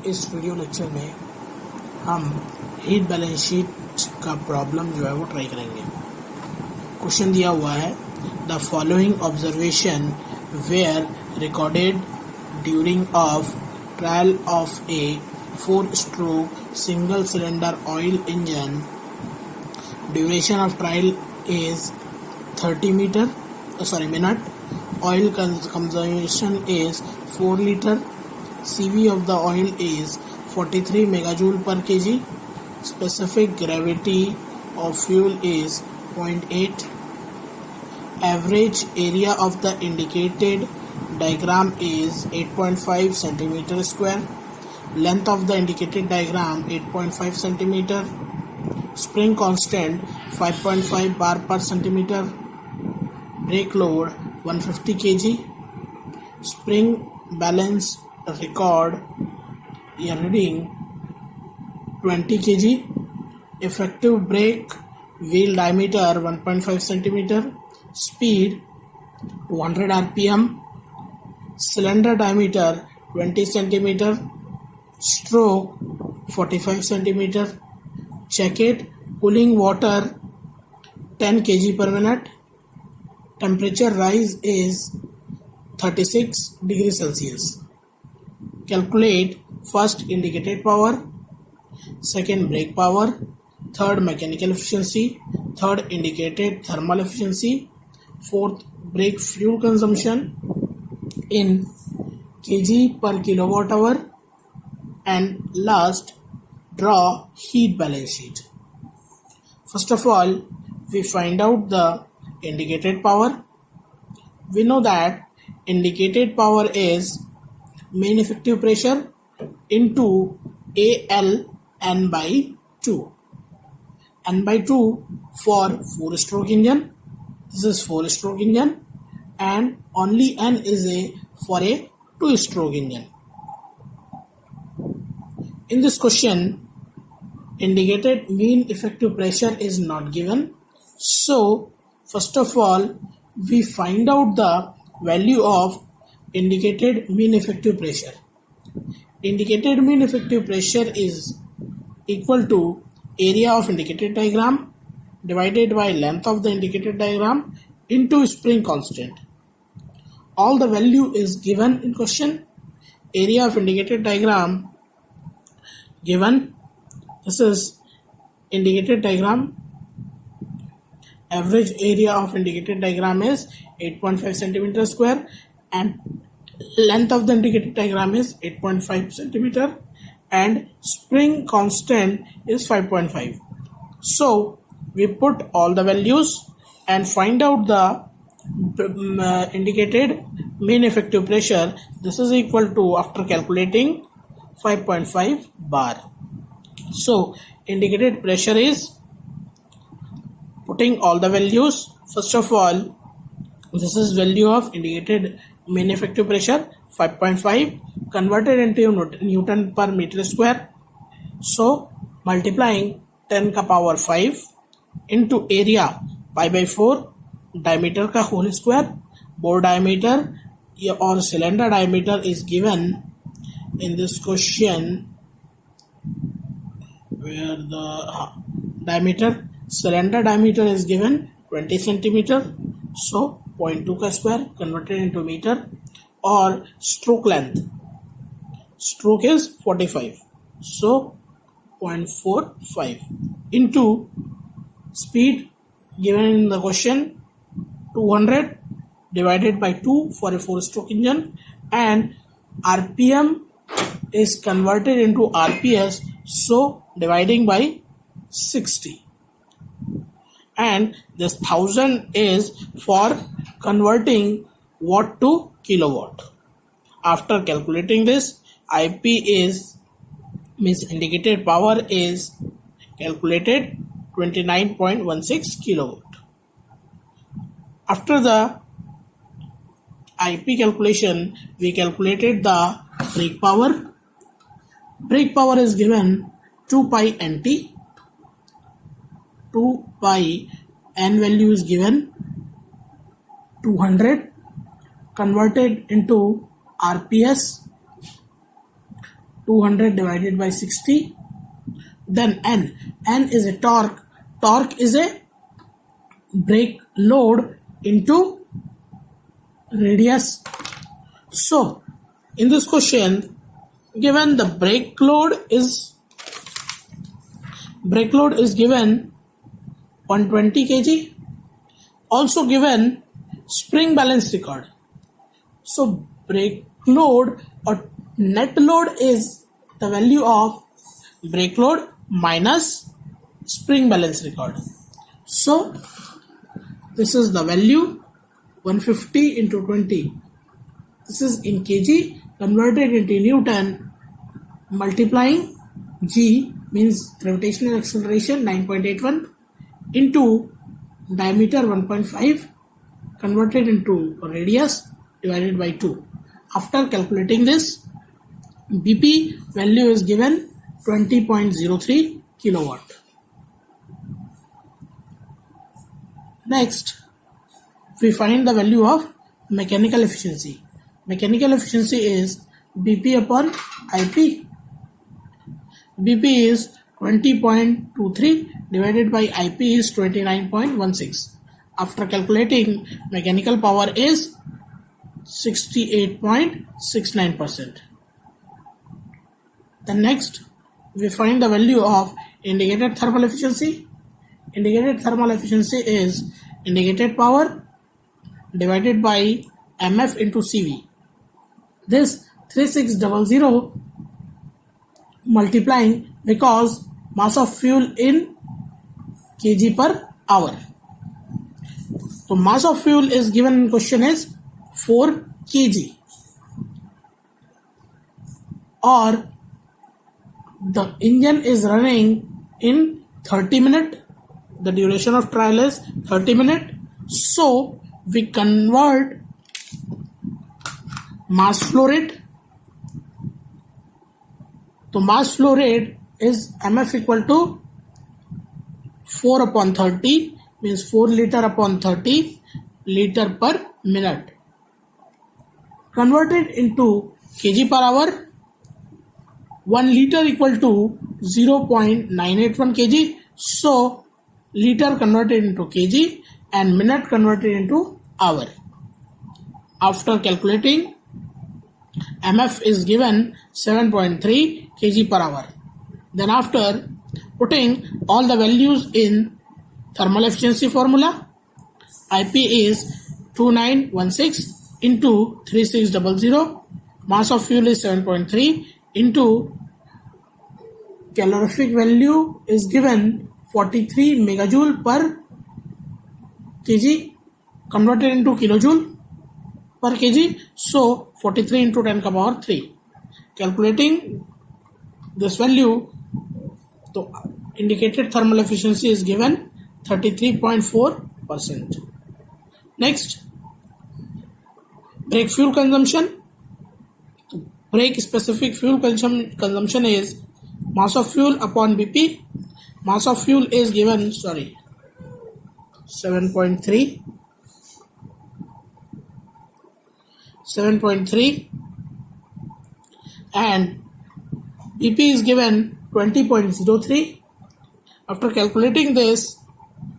इस video lecture में हम हीट बैलेंस शीट का प्रॉब्लम जो है वो ट्राई करेंगे। क्वेश्चन दिया हुआ है, the following observation were recorded during of trial of a 4-stroke single cylinder oil engine. Duration of trial is 30 minute. Oil consumption is 4 liter. CV of the oil is 43 megajoule per kg. Specific gravity of fuel is 0.8. Average area of the indicated diagram is 8.5 centimeter square. Length of the indicated diagram 8.5 centimeter. Spring constant 5.5 bar per centimeter. Brake load 150 kg. Spring balance record reading 20 kg. Effective brake wheel diameter 1.5 centimeter. Speed 100 rpm. Cylinder diameter 20 centimeter. Stroke 45 centimeter. Jacket cooling water 10 kg per minute. Temperature rise is 36 degrees Celsius. Calculate first indicated power, second brake power, third mechanical efficiency, third indicated thermal efficiency, fourth brake fuel consumption in kg per kilowatt hour, and last draw heat balance sheet. First of all, we find out the indicated power. We know that indicated power is main effective pressure into AL N by 2. N by 2 for 4-stroke engine. This is 4-stroke engine, and only N is for a 2-stroke engine. In this question, indicated mean effective pressure is not given. So, first of all, we find out the value of indicated mean effective pressure. Indicated mean effective pressure is equal to area of indicated diagram divided by length of the indicated diagram into spring constant. All the value is given in question. Area of indicated diagram given. This is indicated diagram. Average area of indicated diagram is 8.5 centimeter square, and length of the indicated diagram is 8.5 centimeter, and spring constant is 5.5. So we put all the values and find out the indicated mean effective pressure. This is equal to, after calculating, 5.5 bar. So indicated pressure is, putting all the values. First of all, this is value of indicated mean effective pressure 5.5 converted into Newton per meter square. So multiplying 10 ka power 5 into area pi by 4, diameter ka whole square. Bore diameter or cylinder diameter is given in this question, where the cylinder diameter is given 20 centimeter. So 0.2 ka square converted into meter, or stroke length. Stroke is 45. So 0.45 into speed given in the question 200 divided by 2 for a 4-stroke engine, and RPM is converted into RPS, so dividing by 60, and this 1000 is for converting watt to kilowatt. After calculating this, IP is, means indicated power, is calculated 29.16 kilowatt. After the IP calculation, we calculated the brake power. Brake power is given 2 pi nt. 2 pi n value is given 200 converted into RPS. 200 divided by 60. Then N is a torque. Torque is a brake load into radius. So in this question, given the brake load is given 120 kg. Also given spring balance record. So brake load or net load is the value of brake load minus spring balance record. So this is the value 150 into 20. This is in kg converted into Newton, multiplying G means gravitational acceleration 9.81 into diameter 1.5 converted into radius divided by 2. After calculating this, BP value is given 20.03 kilowatt. Next, we find the value of mechanical efficiency. Mechanical efficiency is BP upon IP. BP is 20.23 divided by IP is 29.16. After calculating, mechanical power is 68.69%. Then next, we find the value of indicated thermal efficiency. Indicated thermal efficiency is indicated power divided by MF into CV. This 3600 multiplying because mass of fuel in kg per hour. So mass of fuel is given in question is 4 kg, or the engine is running in 30 minutes. The duration of trial is 30 minutes. So we convert mass flow rate. So mass flow rate is MF equal to 4 upon 30 means 4 liter upon 30 liter per minute. Converted into kg per hour, 1 liter equal to 0.981 kg. So liter converted into kg and minute converted into hour. After calculating, MF is given 7.3 kg per hour. Then after putting all the values in thermal efficiency formula, IP is 2916 into 3600, mass of fuel is 7.3 into calorific value is given 43 megajoule per kg converted into kilojoule per kg. So 43 into 10 power 3. Calculating this value, the indicated thermal efficiency is given 33.4%. Next, brake fuel consumption. Brake specific fuel consumption is mass of fuel upon BP. Mass of fuel is given 7.3 and BP is given 20.03. After calculating this,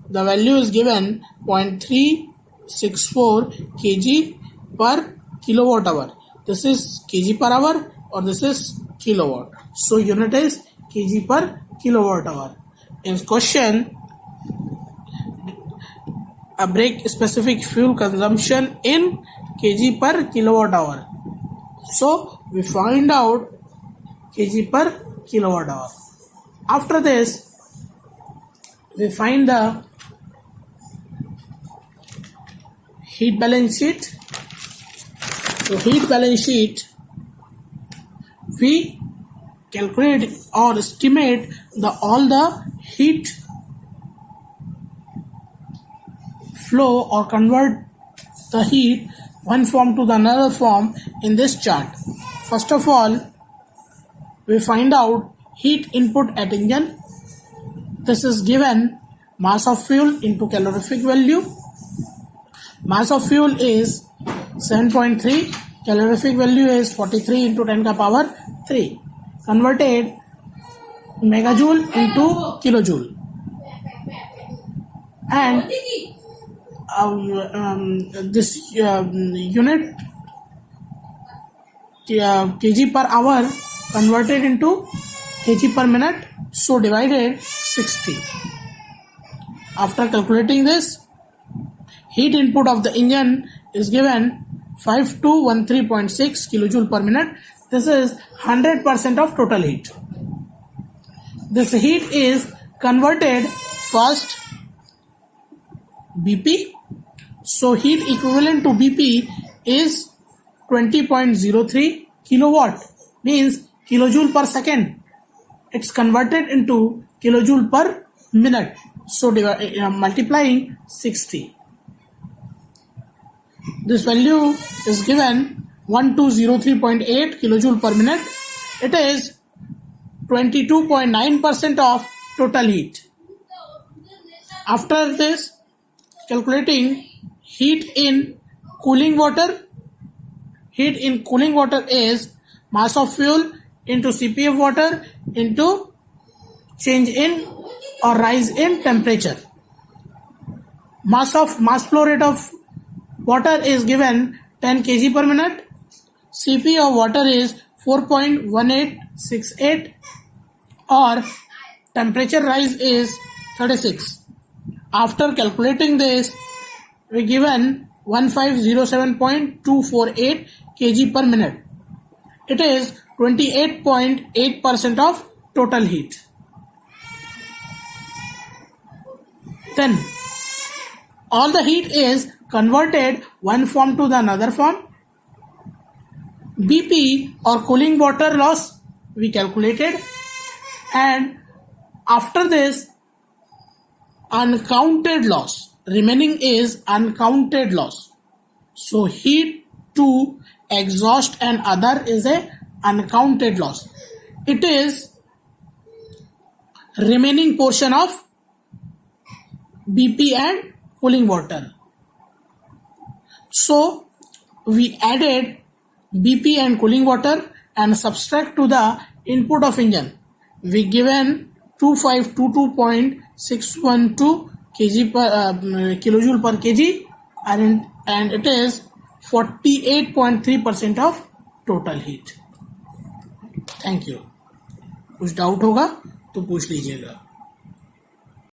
the value is given 0.364 kg per kilowatt hour. This is kg per hour or this is kilowatt. So unit is kg per kilowatt hour. In question, a brake specific fuel consumption in kg per kilowatt hour. So we find out kg per kilowatt hour. After this, we find the heat balance sheet. So heat balance sheet, we calculate or estimate all the heat flow or convert the heat one form to the another form in this chart. First of all, we find out heat input at engine. This is given mass of fuel into calorific value. Mass of fuel is 7.3, calorific value is 43 into 10 ka power 3. converted megajoule into kilojoule, and this unit kg per hour converted into kg per minute, so divided 60. After calculating this, heat input of the engine is given 5213.6 kilojoule per minute. This is 100% of total heat. This heat is converted first BP. So heat equivalent to BP is 20.03 kilowatt, means kilojoule per second. It's converted into kilojoule per minute, so multiplying 60. This value is given 1203.8 kilojoule per minute. It is 22.9% of total heat. After this, calculating heat in cooling water. Heat in cooling water is mass of fuel into Cp of water into change in or rise in temperature. Mass flow rate of water is given 10 kg per minute. Cp of water is 4.1868, or temperature rise is 36. After calculating this, we given 1507.248 kg per minute. It is 28.8% of total heat. Then all the heat is converted one form to the another form. BP or cooling water loss we calculated, and after this uncounted loss remaining is uncounted loss. So heat to exhaust and other is a uncounted loss. It is remaining portion of BP and cooling water. So we added BP and cooling water and subtract to the input of engine. We given 2522.612 kilojoule per kg, and it is 48.3% of total heat. Thank you. कुछ doubt होगा तो पूछ लीजिएगा.